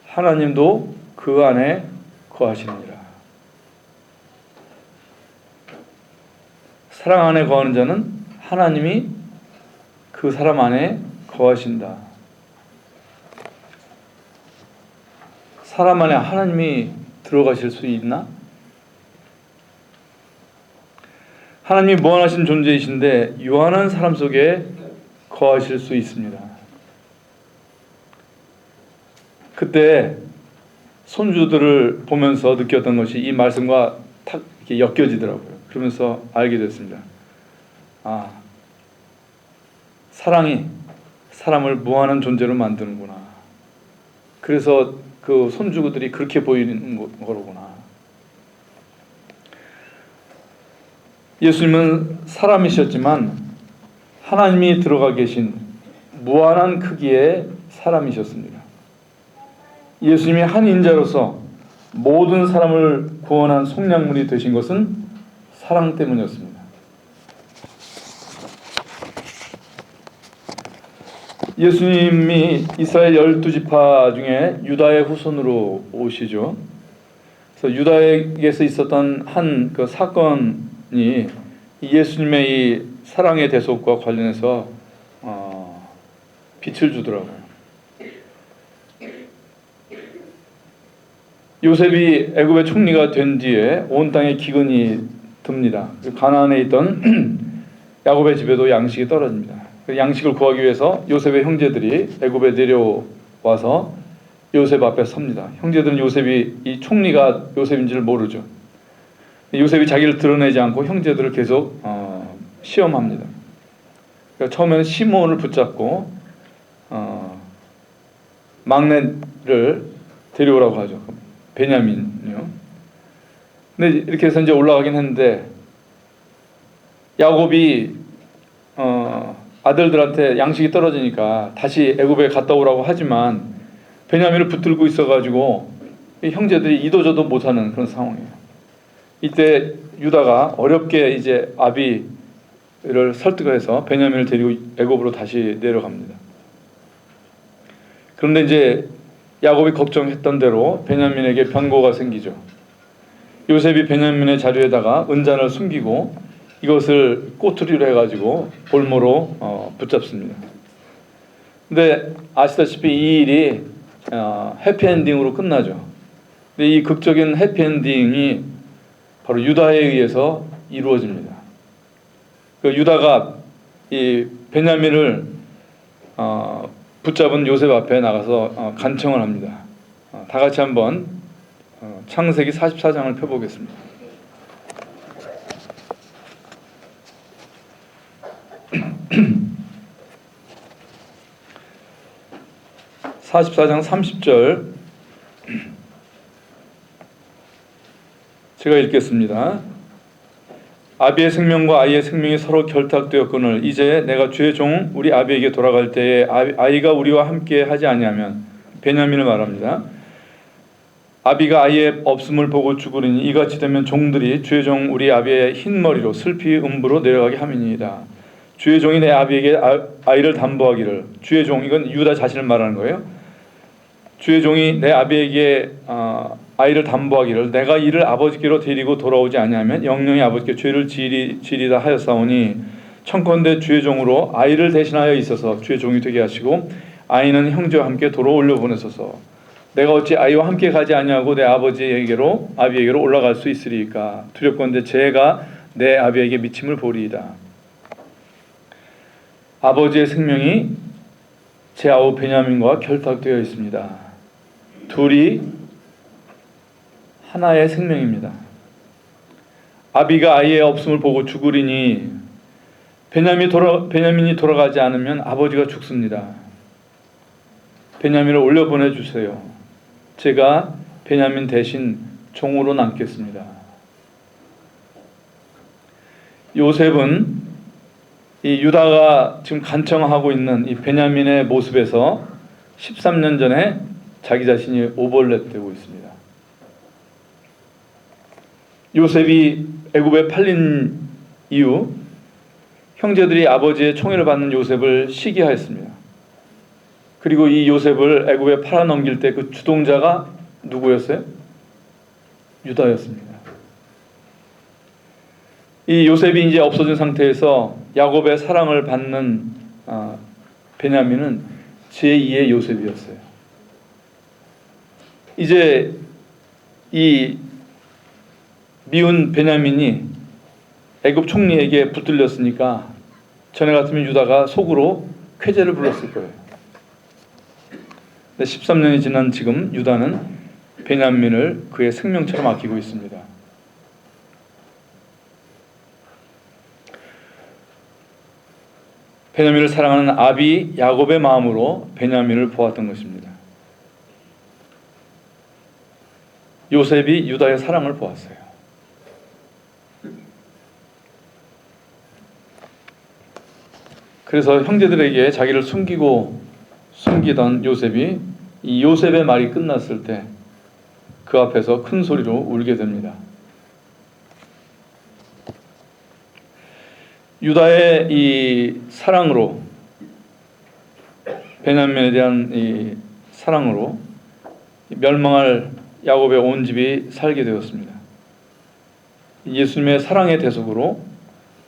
하나님도 그 안에 거하시느니라. 사랑 안에 거하는 자는 하나님이 그 사람 안에 거하신다. 사람 안에 하나님이 들어가실 수 있나? 하나님이 무한하신 존재이신데 유한한 사람 속에 거하실 수 있습니다. 그때 손주들을 보면서 느꼈던 것이 이 말씀과 탁 이렇게 엮여지더라고요. 그러면서 알게 됐습니다. 아, 사랑이 사람을 무한한 존재로 만드는구나. 그래서 그 손주들이 그렇게 보이는 거로구나. 예수님은 사람이셨지만 하나님이 들어가 계신 무한한 크기의 사람이셨습니다. 예수님이 한 인자로서 모든 사람을 구원한 속량물이 되신 것은 사랑 때문이었습니다. 예수님이 이스라엘 12지파 중에 유다의 후손으로 오시죠. 그래서 유다에게서 있었던 한 그 사건이 예수님의 이 사랑의 대속과 관련해서 빛을 주더라고요. 요셉이 애굽의 총리가 된 뒤에 온 땅에 기근이 듭니다. 가나안에 있던 야곱의 집에도 양식이 떨어집니다. 양식을 구하기 위해서 요셉의 형제들이 애굽에 내려와서 요셉 앞에 섭니다. 형제들은 요셉이 이 총리가 요셉인지를 모르죠. 요셉이 자기를 드러내지 않고 형제들을 계속 시험합니다. 그러니까 처음에는 시몬을 붙잡고 막내를 데려오라고 하죠. 베냐민이요. 근데 이렇게 해서 이제 올라가긴 했는데 야곱이 아들들한테 양식이 떨어지니까 다시 애굽에 갔다 오라고 하지만 베냐민을 붙들고 있어가지고 형제들이 이도저도 못하는 그런 상황이에요. 이때 유다가 어렵게 이제 아비를 설득해서 베냐민을 데리고 애굽으로 다시 내려갑니다. 그런데 이제 야곱이 걱정했던 대로 베냐민에게 변고가 생기죠. 요셉이 베냐민의 자리에다가 은잔을 숨기고 이것을 꼬투리로 해가지고 볼모로 붙잡습니다. 근데 아시다시피 이 일이 해피엔딩으로 끝나죠. 근데 이 극적인 해피엔딩이 바로 유다에 의해서 이루어집니다. 그 유다가 이 베냐민을 붙잡은 요셉 앞에 나가서 간청을 합니다. 다 같이 한번 창세기 44장을 펴보겠습니다. 44장 30절 제가 읽겠습니다. 아비의 생명과 아이의 생명이 서로 결탁되었거늘 이제 내가 주의 종 우리 아비에게 돌아갈 때에 아이가 우리와 함께 하지 아니하면 베냐민을 말합니다. 아비가 아이의 없음을 보고 죽으리니 이같이 되면 종들이 주의 종 우리 아비의 흰 머리로 슬피 음부로 내려가게 함이니이다. 주의 종이 내 아비에게 아이를 담보하기를. 주의 종, 이건 유다 자신을 말하는 거예요. 주의 종이 내 아비에게 아이를 담보하기를 내가 이를 아버지께로 데리고 돌아오지 아니하면 영영이 아버지께 죄를 지리다 하였사오니 청컨대 주의 종으로 아이를 대신하여 있어서 주의 종이 되게 하시고 아이는 형제와 함께 도로 올려보내소서. 내가 어찌 아이와 함께 가지 아니하고 내 아비에게로 올라갈 수 있으리까. 두렵건대 죄가 내 아비에게 미침을 보리이다. 아버지의 생명이 제 아우 베냐민과 결탁되어 있습니다. 둘이 하나의 생명입니다. 아비가 아이의 없음을 보고 죽으리니 베냐민이 돌아가지 않으면 아버지가 죽습니다. 베냐민을 올려보내 주세요. 제가 베냐민 대신 종으로 남겠습니다. 요셉은 이 유다가 지금 간청하고 있는 이 베냐민의 모습에서 13년 전에 자기 자신이 오버랩되고 있습니다. 요셉이 애굽에 팔린 이후 형제들이 아버지의 총애를 받는 요셉을 시기하였습니다. 그리고 이 요셉을 애굽에 팔아넘길 때 그 주동자가 누구였어요? 유다였습니다. 이 요셉이 이제 없어진 상태에서 야곱의 사랑을 받는 베냐민은 제2의 요셉이었어요. 이제 이 미운 베냐민이 애굽 총리에게 붙들렸으니까 전에 같으면 유다가 속으로 쾌재를 불렀을 거예요. 근데 13년이 지난 지금 유다는 베냐민을 그의 생명처럼 아끼고 있습니다. 베냐민을 사랑하는 아비 야곱의 마음으로 베냐민을 보았던 것입니다. 요셉이 유다의 사랑을 보았어요. 그래서 형제들에게 자기를 숨기던 요셉이 이 요셉의 말이 끝났을 때 그 앞에서 큰 소리로 울게 됩니다. 유다의 이 사랑으로, 베냐민에 대한 이 사랑으로 멸망할 야곱의 온 집이 살게 되었습니다. 예수님의 사랑의 대속으로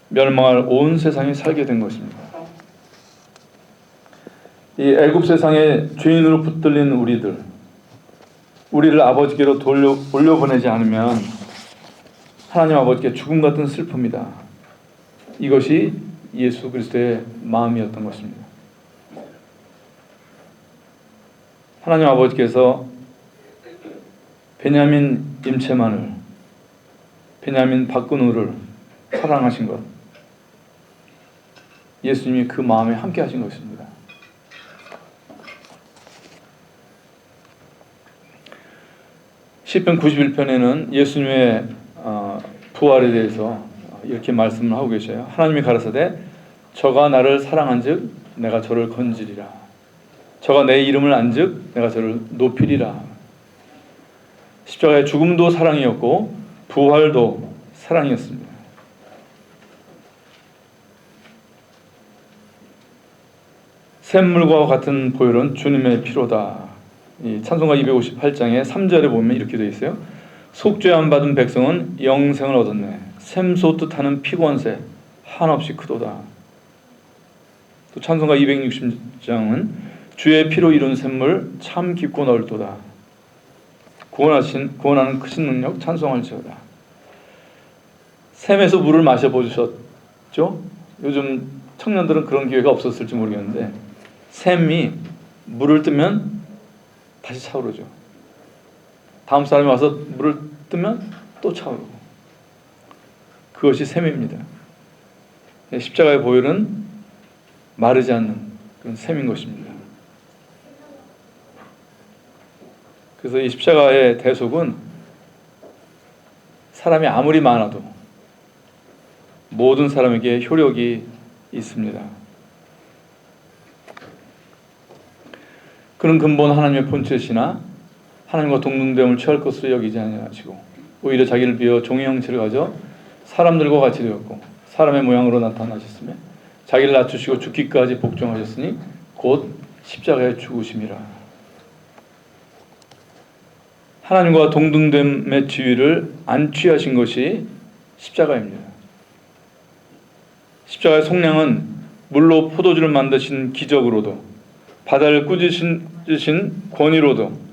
멸망할 온 세상이 살게 된 것입니다. 이 애굽 세상에 죄인으로 붙들린 우리를 아버지께로 올려보내지 않으면 하나님 아버지께 죽음 같은 슬픔이다. 이것이 예수 그리스도의 마음이었던 것입니다. 하나님 아버지께서 베냐민 임채만을, 베냐민 박근우를 사랑하신 것, 예수님이 그 마음에 함께 하신 것입니다. 시편 91편에는 예수님의 부활에 대해서 이렇게 말씀을 하고 계셔요. 하나님이 가라사대 저가 나를 사랑한즉 내가 저를 건지리라. 저가 내 이름을 안즉 내가 저를 높이리라. 십자가의 죽음도 사랑이었고 부활도 사랑이었습니다. 샘물과 같은 보혈은 주님의 피로다. 이 찬송가 258장의 3절에 보면 이렇게 되어 있어요. 속죄함 받은 백성은 영생을 얻었네. 샘 솟듯 하는 피권세 한없이 크도다. 또 찬송가 260장은 주의 피로 이룬 샘물 참 깊고 넓도다. 구원하는 크신 능력 찬송할지어다. 샘에서 물을 마셔보셨죠? 요즘 청년들은 그런 기회가 없었을지 모르겠는데 샘이 물을 뜨면 다시 차오르죠. 다음 사람이 와서 물을 뜨면 또 차오르고. 그것이 샘입니다. 십자가의 보혈은 마르지 않는 그런 샘인 것입니다. 그래서 이 십자가의 대속은 사람이 아무리 많아도 모든 사람에게 효력이 있습니다. 그런 근본 하나님의 본체시나 하나님과 동등됨을 취할 것으로 여기지 아니하시고 오히려 자기를 비워 종의 형체를 가져 사람들과 같이 되었고 사람의 모양으로 나타나셨으며 자기를 낮추시고 죽기까지 복종하셨으니 곧 십자가에 죽으심이라. 하나님과 동등됨의 지위를 안 취하신 것이 십자가입니다. 십자가의 속량은 물로 포도주를 만드신 기적으로도 바다를 꾸짖으신 권위로도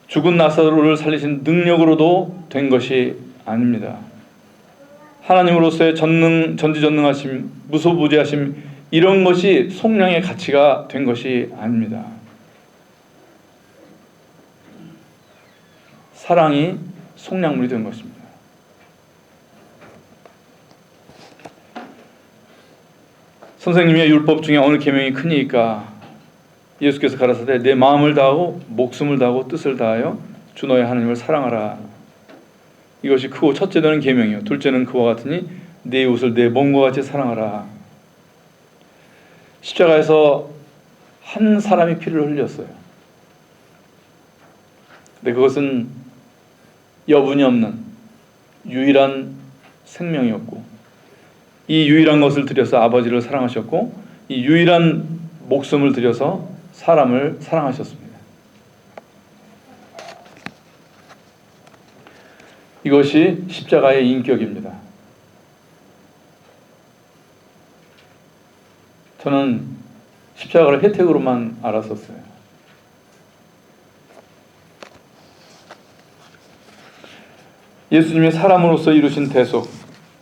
죽은 나사로를 살리신 능력으로도 된 것이 아닙니다. 하나님으로서의 전지전능하심, 무소부재하심 이런 것이 속량의 가치가 된 것이 아닙니다. 사랑이 속량물이 된 것입니다. 선생님의 율법 중에 어느 계명이 크니까 예수께서 가라사대 내 마음을 다하고 목숨을 다하고 뜻을 다하여 주 너의 하나님을 사랑하라. 이것이 크고 첫째는 계명이요 둘째는 그와 같으니 내 이웃을 내 몸과 같이 사랑하라. 십자가에서 한 사람이 피를 흘렸어요. 근데 그것은 여분이 없는 유일한 생명이었고 이 유일한 것을 들여서 아버지를 사랑하셨고 이 유일한 목숨을 들여서 사람을 사랑하셨습니다. 이것이 십자가의 인격입니다. 저는 십자가를 혜택으로만 알았었어요. 예수님이 사람으로서 이루신 대속,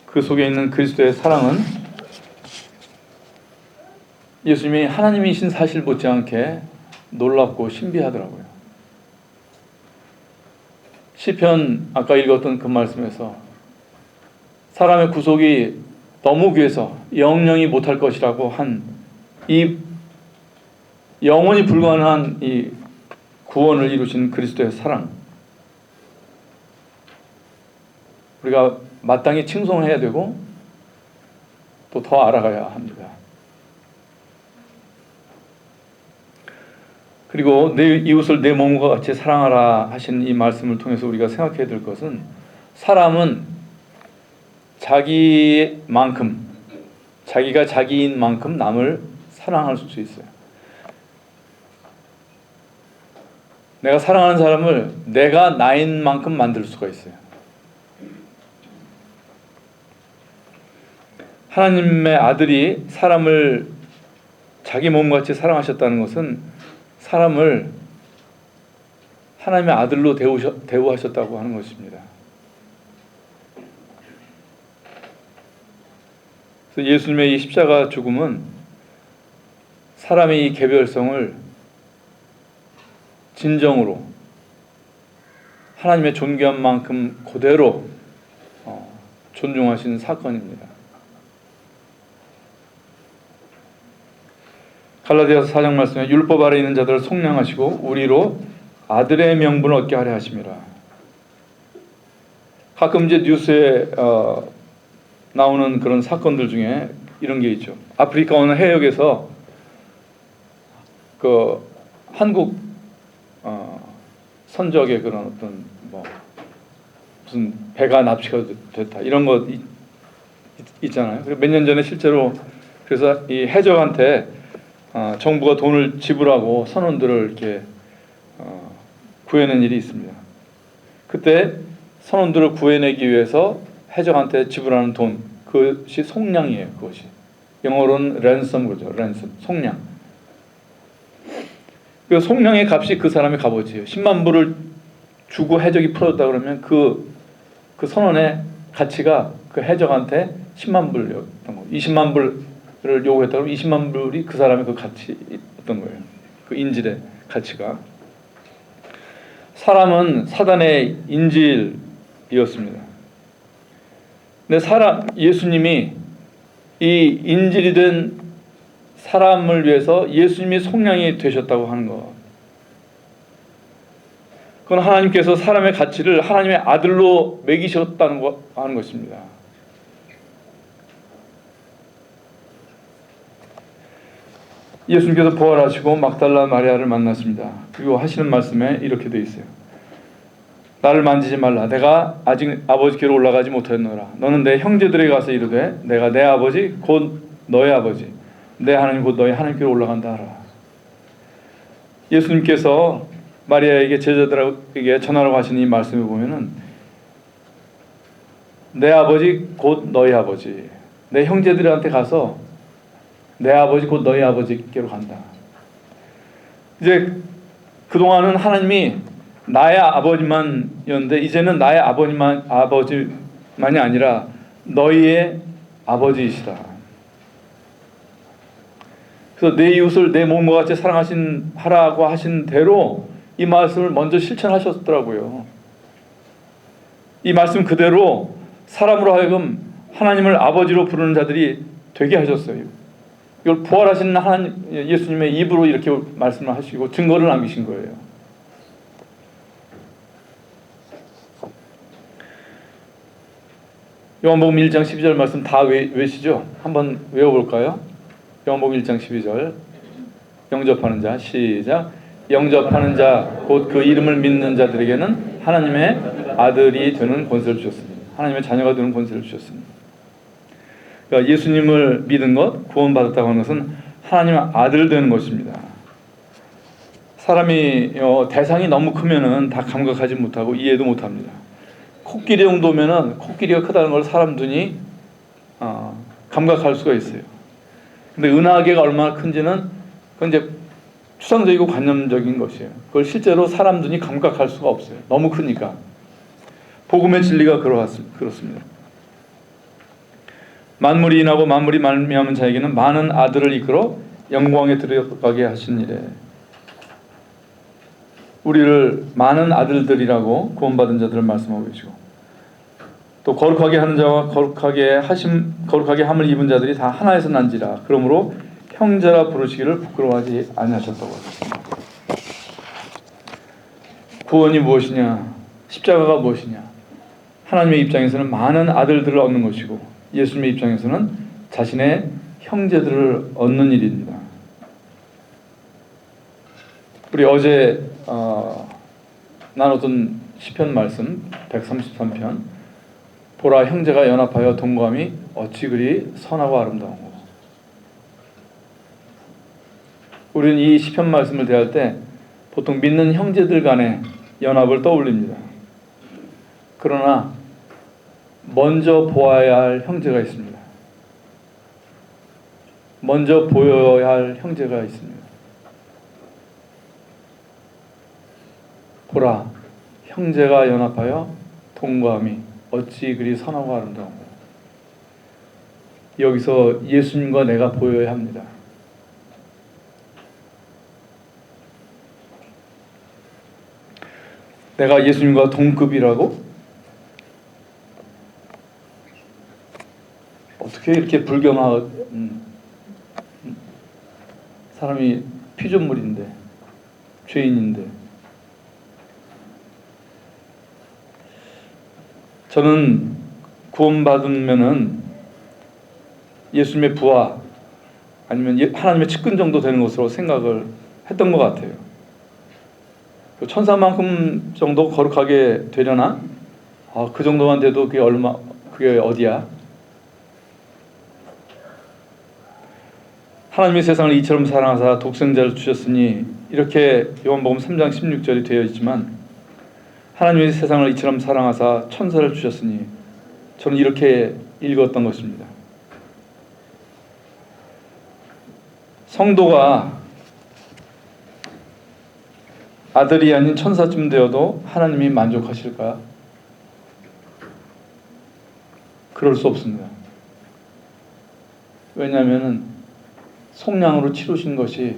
그 속에 있는 그리스도의 사랑은 예수님이 하나님이신 사실 못지않게 놀랍고 신비하더라고요. 시편 아까 읽었던 그 말씀에서 사람의 구속이 너무 귀해서 영영이 못할 것이라고 한 이 영원히 불가능한 이 구원을 이루신 그리스도의 사랑, 우리가 마땅히 칭송해야 되고 또 더 알아가야 합니다. 그리고 내 이웃을 내 몸과 같이 사랑하라 하신 이 말씀을 통해서 우리가 생각해야 될 것은 사람은 자기만큼 자기가 자기인 만큼 남을 사랑할 수 있어요. 내가 사랑하는 사람을 내가 나인 만큼 만들 수가 있어요. 하나님의 아들이 사람을 자기 몸같이 사랑하셨다는 것은 사람을 하나님의 아들로 대우하셨다고 하는 것입니다. 그래서 예수님의 이 십자가 죽음은 사람의 이 개별성을 진정으로 하나님의 존귀한 만큼 그대로 존중하신 사건입니다. 갈라디아서 4장 말씀에 율법 아래 있는 자들을 속량하시고 우리로 아들의 명분을 얻게 하려 하심이라. 가끔 이제 뉴스에 나오는 그런 사건들 중에 이런 게 있죠. 아프리카 어느 해역에서 그 한국 선적의 그런 어떤 무슨 배가 납치가 됐다 이런 거 있잖아요. 몇 년 전에 실제로 그래서 이 해적한테 정부가 돈을 지불하고 선원들을 이렇게 구해낸 일이 있습니다. 그때 선원들을 구해내기 위해서 해적한테 지불하는 돈, 그것이 속량이에요. 그것이 영어로는 ransom 그러죠. ransom, 속량. 그 속량의 값이 그 사람의 값어치예요. 10만 불을 주고 해적이 풀어줬다 그러면 그 선원의 가치가 그 해적한테 10만 불이었던 거예요. 20만 불을 요구했다 그러면 20만 불이 그 사람의 그 가치였던 거예요. 그 인질의 가치가. 사람은 사단의 인질이었습니다. 근데 예수님이 이 인질이 된 사람을 위해서 예수님이 속량이 되셨다고 하는 것. 그건 하나님께서 사람의 가치를 하나님의 아들로 매기셨다는 거 하는 것입니다. 예수님께서 부활하시고 막달라 마리아를 만났습니다. 그리고 하시는 말씀에 이렇게 되어 있어요. 나를 만지지 말라. 내가 아직 아버지께로 올라가지 못하였노라. 너는 내 형제들에게 가서 이르되 내가 내 아버지 곧 너의 아버지 내 하나님 곧 너의 하나님께로 올라간다 하라. 예수님께서 마리아에게 제자들에게 전하라고 하신 이 말씀을 보면은 내 아버지 곧 너희 아버지 내 형제들한테 가서 내 아버지 곧 너희 아버지께로 간다. 이제 그동안은 하나님이 나의 아버지만이었는데 이제는 나의 아버지만이 아니라 너희의 아버지이시다. 그래서 내 이웃을 내 몸과 같이 하라고 하신 대로 이 말씀을 먼저 실천하셨더라고요. 이 말씀 그대로 사람으로 하여금 하나님을 아버지로 부르는 자들이 되게 하셨어요. 이걸 부활하신 하나님 예수님의 입으로 이렇게 말씀을 하시고 증거를 남기신 거예요. 요한복음 1장 12절 말씀 다 외시죠? 한번 외워볼까요? 요한복음 1장 12절 영접하는 자 시작. 영접하는 자 곧 그 이름을 믿는 자들에게는 하나님의 아들이 되는 권세를 주셨습니다. 하나님의 자녀가 되는 권세를 주셨습니다. 그러니까 예수님을 믿은 것, 구원받았다고 하는 것은 하나님의 아들 되는 것입니다. 사람이 대상이 너무 크면은 다 감각하지 못하고 이해도 못합니다. 코끼리 정도면은 코끼리가 크다는 걸 사람 눈이 감각할 수가 있어요. 근데 은하계가 얼마나 큰지는 그건 이제 추상적이고 관념적인 것이에요. 그걸 실제로 사람 눈이 감각할 수가 없어요. 너무 크니까. 복음의 진리가 그렇습니다. 만물이 인하고 만물이 말미암은 자에게는 많은 아들을 이끌어 영광에 들어가게 하신 이래. 우리를 많은 아들들이라고 구원받은 자들을 말씀하고 계시고 또 거룩하게 하는 자와 거룩하게 함을 입은 자들이 다 하나에서 난지라. 그러므로 형제라 부르시기를 부끄러워하지 아니하셨다고 하셨습니다. 구원이 무엇이냐? 십자가가 무엇이냐? 하나님의 입장에서는 많은 아들들을 얻는 것이고 예수님의 입장에서는 자신의 형제들을 얻는 일입니다. 우리 어제 나눴던 시편 말씀 133편 보라 형제가 연합하여 동거함이 어찌 그리 선하고 아름다운고. 우리는 이 시편 말씀을 대할 때 보통 믿는 형제들 간의 연합을 떠올립니다. 그러나 먼저 보아야 할 형제가 있습니다. 먼저 보여야 할 형제가 있습니다. 보라, 형제가 연합하여 동거함이 어찌 그리 선하고 아름다운가. 여기서 예수님과 내가 보여야 합니다. 내가 예수님과 동급이라고? 어떻게 이렇게 사람이 피조물인데 죄인인데. 저는 구원받으면은 예수님의 부하 아니면 하나님의 측근 정도 되는 것으로 생각을 했던 것 같아요. 천사만큼 정도 거룩하게 되려나? 그 정도만 돼도 그게 어디야? 하나님이 세상을 이처럼 사랑하사 독생자를 주셨으니 이렇게 요한복음 3장 16절이 되어 있지만 하나님이 세상을 이처럼 사랑하사 천사를 주셨으니 저는 이렇게 읽었던 것입니다. 성도가 아들이 아닌 천사쯤 되어도 하나님이 만족하실까? 그럴 수 없습니다. 왜냐하면 속량으로 치루신 것이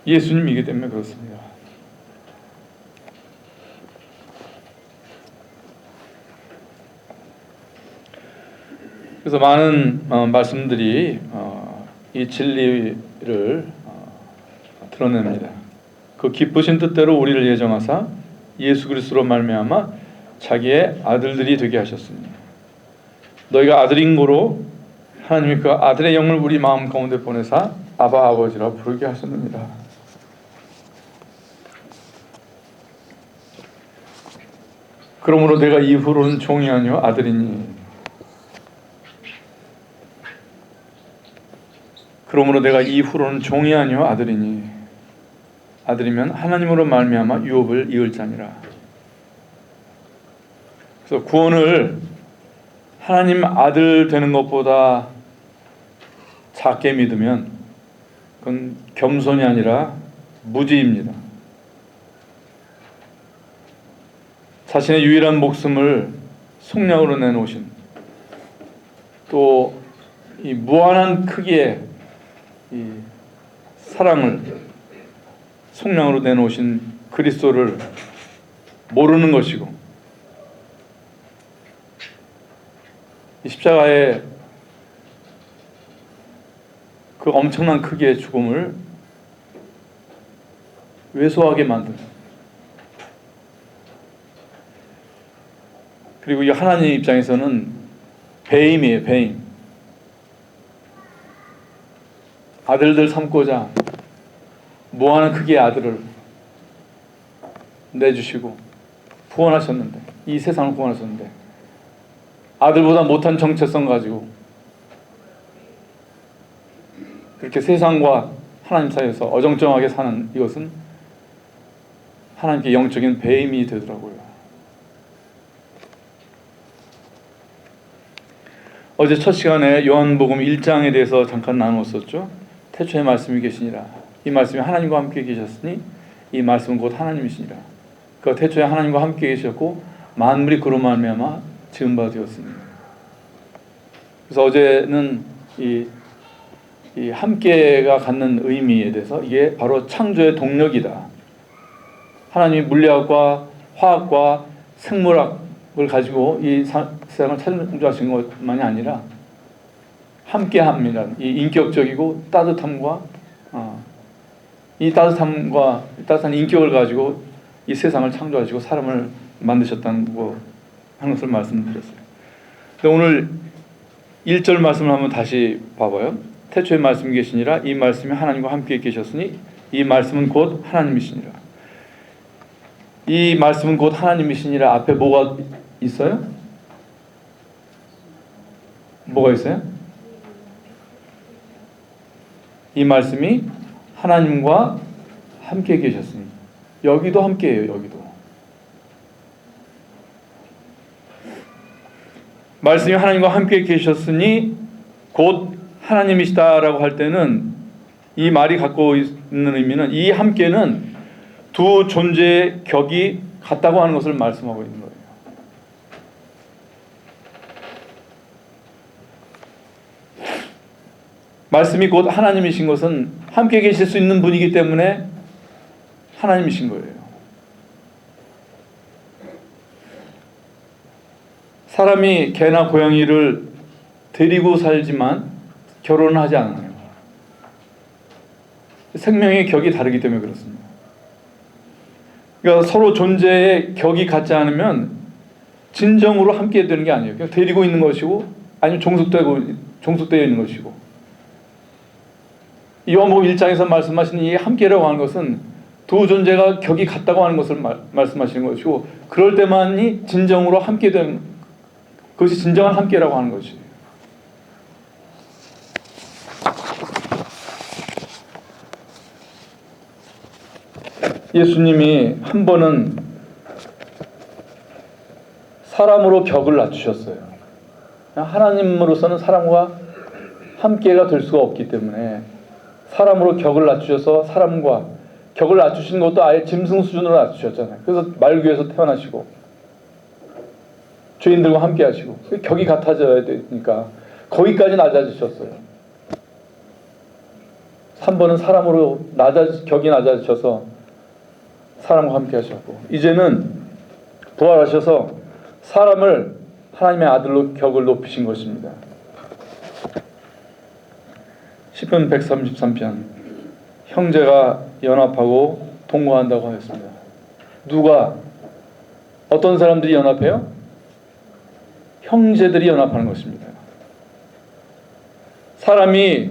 예수님이기 때문에 그렇습니다. 그래서 많은 말씀들이 이 진리를 드러냅니다. 그 기쁘신 뜻대로 우리를 예정하사 예수 그리스도로 말미암아 자기의 아들들이 되게 하셨으니 너희가 아들인 고로 하나님이 그 아들의 영을 우리 마음 가운데 보내사 아바 아버지라 부르게 하셨느니라. 그러므로 내가 이후로는 종이 아니요 아들이니 그러므로 내가 이후로는 종이 아니요 아들이니 아들이면 하나님으로 말미암아 유업을 이을 자니라. 그래서 구원을 하나님 아들 되는 것보다 작게 믿으면 그건 겸손이 아니라 무지입니다. 자신의 유일한 목숨을 속량으로 내놓으신 또 이 무한한 크기의 이 사랑을 속량으로 내놓으신 그리스도를 모르는 것이고 이 십자가의 그 엄청난 크기의 죽음을 왜소하게 만든 그리고 이 하나님 입장에서는 배임이에요. 배임. 아들들 삼고자 무한한 크기의 아들을 내주시고 구원하셨는데 이 세상을 구원하셨는데 아들보다 못한 정체성 가지고 그렇게 세상과 하나님 사이에서 어정쩡하게 사는 이것은 하나님께 영적인 배임이 되더라고요. 어제 첫 시간에 요한복음 1장에 대해서 잠깐 나누었었죠. 태초에 말씀이 계시니라. 이 말씀이 하나님과 함께 계셨으니 이 말씀은 곧 하나님이시니라. 그 태초에 하나님과 함께 계셨고 만물이 그로 말미암아 지은 바 되었습니다. 그래서 어제는 이 함께가 갖는 의미에 대해서 이게 바로 창조의 동력이다. 하나님이 물리학과 화학과 생물학을 가지고 이 세상을 창조하신 것만이 아니라 함께합니다. 이 인격적이고 따뜻함과 이 따뜻한 인격을 가지고 이 세상을 창조하시고 사람을 만드셨다는 거 하는 것을 말씀드렸어요. 근데 오늘 1절 말씀을 한번 다시 봐봐요. 태초에 말씀이 계시니라 이 말씀이 하나님과 함께 계셨으니 이 말씀은 곧 하나님이시니라. 이 말씀은 곧 하나님이시니라 앞에 뭐가 있어요? 뭐가 있어요? 이 말씀이 하나님과 함께 계셨으니 여기도 함께해요. 여기도 말씀이 하나님과 함께 계셨으니 곧 하나님이시다라고 할 때는 이 말이 갖고 있는 의미는 이 함께는 두 존재의 격이 같다고 하는 것을 말씀하고 있는 거예요. 말씀이 곧 하나님이신 것은 함께 계실 수 있는 분이기 때문에 하나님이신 거예요. 사람이 개나 고양이를 데리고 살지만 결혼을 하지 않아요. 생명의 격이 다르기 때문에 그렇습니다. 그러니까 서로 존재의 격이 같지 않으면 진정으로 함께 되는 게 아니에요. 그냥 데리고 있는 것이고 아니면 종속되어 있는 것이고 요한복음 1장에서 말씀하시는 이 함께라고 하는 것은 두 존재가 격이 같다고 하는 것을 말씀하시는 것이고 그럴 때만이 진정으로 함께 되는 그것이 진정한 함께라고 하는 것이에요. 예수님이 한 번은 사람으로 격을 낮추셨어요. 하나님으로서는 사람과 함께가 될 수가 없기 때문에 사람으로 격을 낮추셔서 사람과 격을 낮추신 것도 아예 짐승 수준으로 낮추셨잖아요. 그래서 말 위에서 태어나시고 죄인들과 함께 하시고 격이 같아져야 되니까 거기까지 낮아지셨어요. 한 번은 사람으로 격이 낮아지셔서 사람과 함께 하셨고 이제는 부활하셔서 사람을 하나님의 아들로 격을 높이신 것입니다. 시편 133편 형제가 연합하고 동거한다고 하였습니다. 누가 어떤 사람들이 연합해요? 형제들이 연합하는 것입니다. 사람이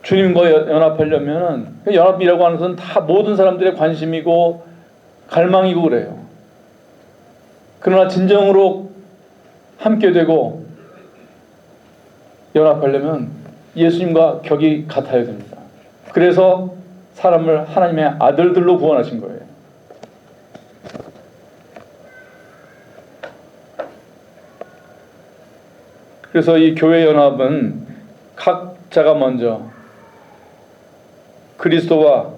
주님과 연합하려면 연합이라고 하는 것은 다 모든 사람들의 관심이고 갈망이고 그래요. 그러나 진정으로 함께 되고 연합하려면 예수님과 격이 같아야 됩니다. 그래서 사람을 하나님의 아들들로 구원하신 거예요. 그래서 이 교회 연합은 각자가 먼저 그리스도와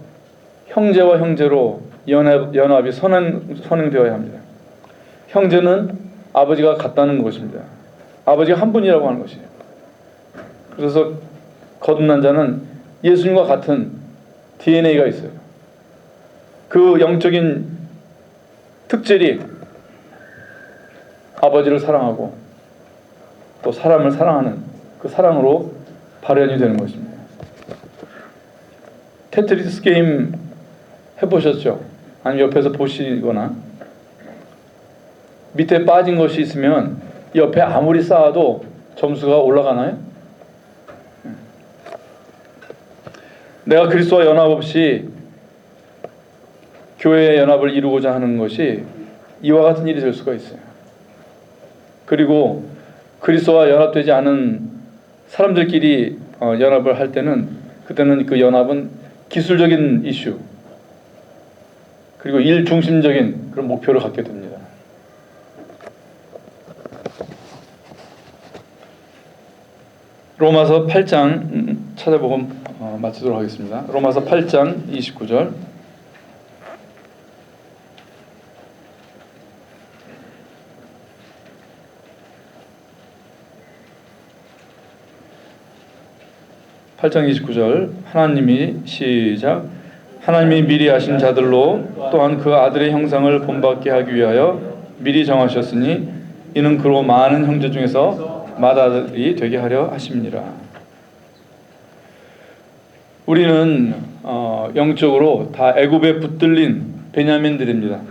형제와 형제로 연합이 선행되어야 합니다. 형제는 아버지가 같다는 것입니다. 아버지가 한 분이라고 하는 것이에요. 그래서 거듭난 자는 예수님과 같은 DNA가 있어요. 그 영적인 특질이 아버지를 사랑하고 또 사람을 사랑하는 그 사랑으로 발현이 되는 것입니다. 테트리스 게임 해보셨죠? 아니면 옆에서 보시거나 밑에 빠진 것이 있으면 옆에 아무리 쌓아도 점수가 올라가나요? 내가 그리스도와 연합 없이 교회의 연합을 이루고자 하는 것이 이와 같은 일이 될 수가 있어요. 그리고 그리스도와 연합되지 않은 사람들끼리 연합을 할 때는 그때는 그 연합은 기술적인 이슈 그리고 일 중심적인 그런 목표를 갖게 됩니다. 로마서 8장 찾아보고 마치도록 하겠습니다. 로마서 8장 29절 하나님이 시작 하나님이 미리 하신 자들로 또한 그 아들의 형상을 본받게 하기 위하여 미리 정하셨으니 이는 그로 많은 형제 중에서 맏아들이 되게 하려 하심이니라. 우리는 영적으로 다 애굽에 붙들린 베냐민들입니다.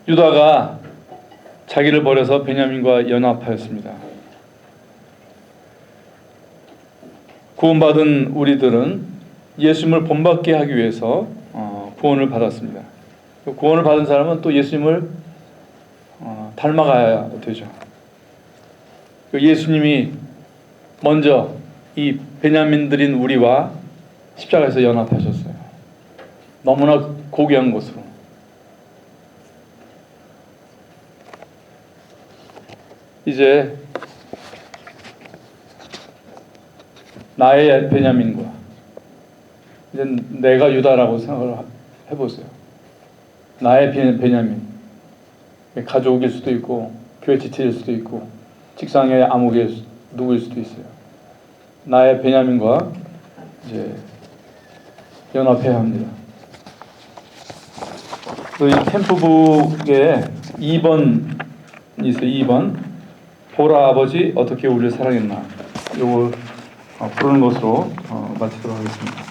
유다가 자기를 버려서 베냐민과 연합하였습니다. 구원받은 우리들은 예수님을 본받게 하기 위해서 구원을 받았습니다. 구원을 받은 사람은 또 예수님을 닮아가야 되죠. 예수님이 먼저 이 베냐민들인 우리와 십자가에서 연합하셨어요. 너무나 고귀한 것으로. 이제 나의 베냐민과 이제 내가 유다라고 생각을 해보세요. 나의 베냐민, 가족일 수도 있고 교회 지체일 수도 있고 직장의 아무개 누구일 수도 있어요. 나의 베냐민과 이제 연합해야 합니다. 그래서 이 캠프북에 2번이 있어요. 2번 보라 아버지 어떻게 우리를 사랑했나 이걸 부르는 것으로 마치도록 하겠습니다.